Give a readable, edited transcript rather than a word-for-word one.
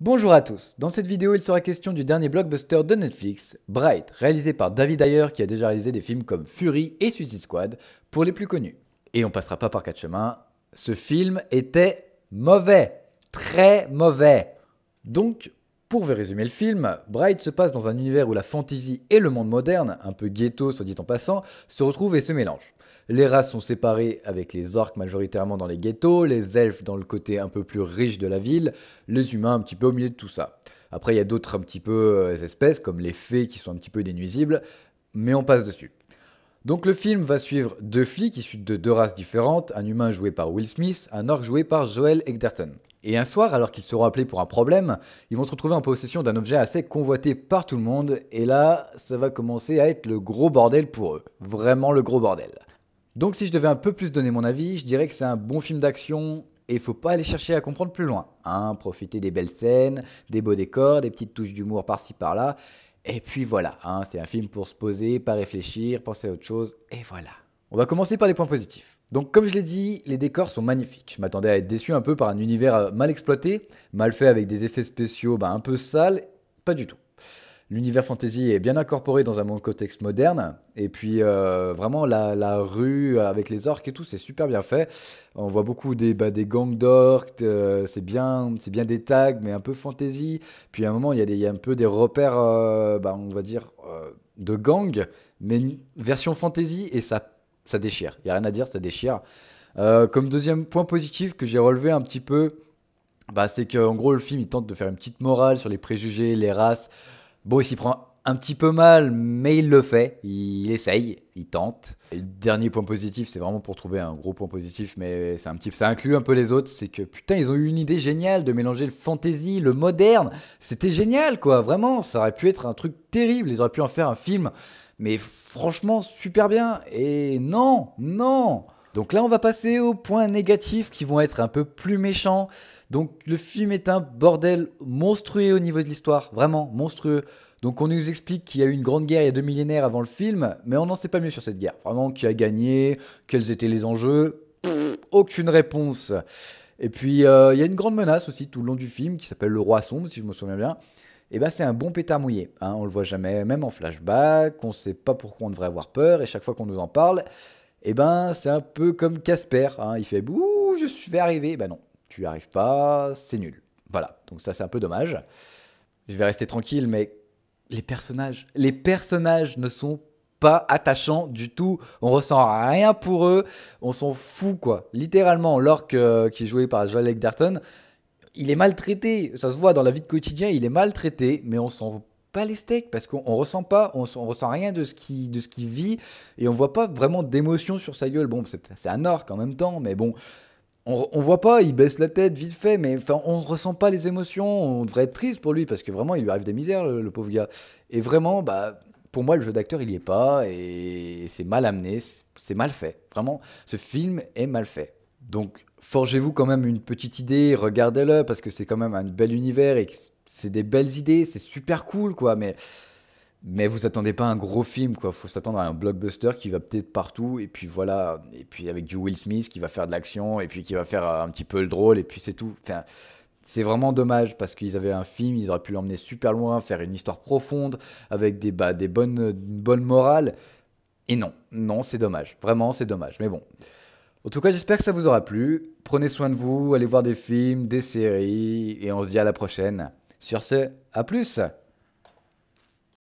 Bonjour à tous, dans cette vidéo il sera question du dernier blockbuster de Netflix, Bright, réalisé par David Ayer qui a déjà réalisé des films comme Fury et Suicide Squad, pour les plus connus. Et on passera pas par quatre chemins, ce film était mauvais, très mauvais. Donc, pour vous résumer le film, Bright se passe dans un univers où la fantasy et le monde moderne, un peu ghetto soit dit en passant, se retrouvent et se mélangent. Les races sont séparées avec les orques majoritairement dans les ghettos, les elfes dans le côté un peu plus riche de la ville, les humains un petit peu au milieu de tout ça. Après il y a d'autres un petit peu espèces comme les fées qui sont un petit peu des nuisibles, mais on passe dessus. Donc le film va suivre deux flics issus de deux races différentes, un humain joué par Will Smith, un orc joué par Joel Edgerton. Et un soir, alors qu'ils seront appelés pour un problème, ils vont se retrouver en possession d'un objet assez convoité par tout le monde, et là, ça va commencer à être le gros bordel pour eux. Vraiment le gros bordel. Donc si je devais un peu plus donner mon avis, je dirais que c'est un bon film d'action, et faut pas aller chercher à comprendre plus loin. Profiter des belles scènes, des beaux décors, des petites touches d'humour par-ci par-là, et puis voilà, c'est un film pour se poser, pas réfléchir, penser à autre chose, et voilà. On va commencer par les points positifs. Donc comme je l'ai dit, les décors sont magnifiques. Je m'attendais à être déçu un peu par un univers mal exploité, mal fait avec des effets spéciaux un peu sales, pas du tout. L'univers fantasy est bien incorporé dans un monde contexte moderne, et puis vraiment la rue avec les orques et tout, c'est super bien fait. On voit beaucoup des gangs d'orques, c'est bien des tags, mais un peu fantasy. Puis à un moment, il y a un peu des repères, on va dire, de gangs, mais une version fantasy, et ça déchire. Il n'y a rien à dire, ça déchire. Comme deuxième point positif que j'ai relevé un petit peu, c'est qu'en gros, le film, il tente de faire une petite morale sur les préjugés, les races. Bon, il s'y prend un petit peu mal, mais il le fait. Il essaye, il tente. Et le dernier point positif, c'est vraiment pour trouver un gros point positif, mais ça inclut un peu les autres. C'est que putain, ils ont eu une idée géniale de mélanger le fantasy, le moderne. C'était génial, quoi. Vraiment, ça aurait pu être un truc terrible. Ils auraient pu en faire un film, mais franchement, super bien. Et non, non. Donc là, on va passer aux points négatifs qui vont être un peu plus méchants. Donc le film est un bordel monstrueux au niveau de l'histoire, vraiment monstrueux. Donc on nous explique qu'il y a eu une grande guerre il y a 2 millénaires avant le film, mais on n'en sait pas mieux sur cette guerre. Vraiment, qui a gagné, quels étaient les enjeux, aucune réponse. Et puis il y a une grande menace aussi tout le long du film qui s'appelle le Roi Sombre, si je me souviens bien. Et c'est un bon pétard mouillé, on le voit jamais, même en flashback, on sait pas pourquoi on devrait avoir peur, et chaque fois qu'on nous en parle, c'est un peu comme Casper, il fait bouh, je vais arriver, non. Tu n'y arrives pas, c'est nul. Voilà, donc ça c'est un peu dommage. Je vais rester tranquille, mais les personnages ne sont pas attachants du tout. On ressent rien pour eux, on s'en fout quoi. Littéralement, l'orque qui est joué par Joel Edgerton, il est maltraité. Ça se voit dans la vie de quotidien, il est maltraité, mais on s'en pas les steaks parce qu'on ressent pas, on ressent rien de ce qu'il vit et on voit pas vraiment d'émotion sur sa gueule. Bon, c'est un orque en même temps, mais bon. On voit pas, il baisse la tête vite fait, mais on ressent pas les émotions. On devrait être triste pour lui parce que vraiment il lui arrive des misères, le pauvre gars. Et vraiment, pour moi, le jeu d'acteur il y est pas et c'est mal amené, c'est mal fait. Vraiment, ce film est mal fait. Donc, forgez-vous quand même une petite idée, regardez-le parce que c'est quand même un bel univers et que c'est des belles idées, c'est super cool quoi. Mais vous attendez pas à un gros film, quoi. Faut s'attendre à un blockbuster qui va peut-être partout, et puis voilà. Et puis avec du Will Smith qui va faire de l'action, et puis qui va faire un petit peu le drôle, et puis c'est tout. Enfin, c'est vraiment dommage parce qu'ils avaient un film, ils auraient pu l'emmener super loin, faire une histoire profonde, avec une bonne morale. Et non, non, c'est dommage. Vraiment, c'est dommage. Mais bon. En tout cas, j'espère que ça vous aura plu. Prenez soin de vous, allez voir des films, des séries, et on se dit à la prochaine. Sur ce, à plus!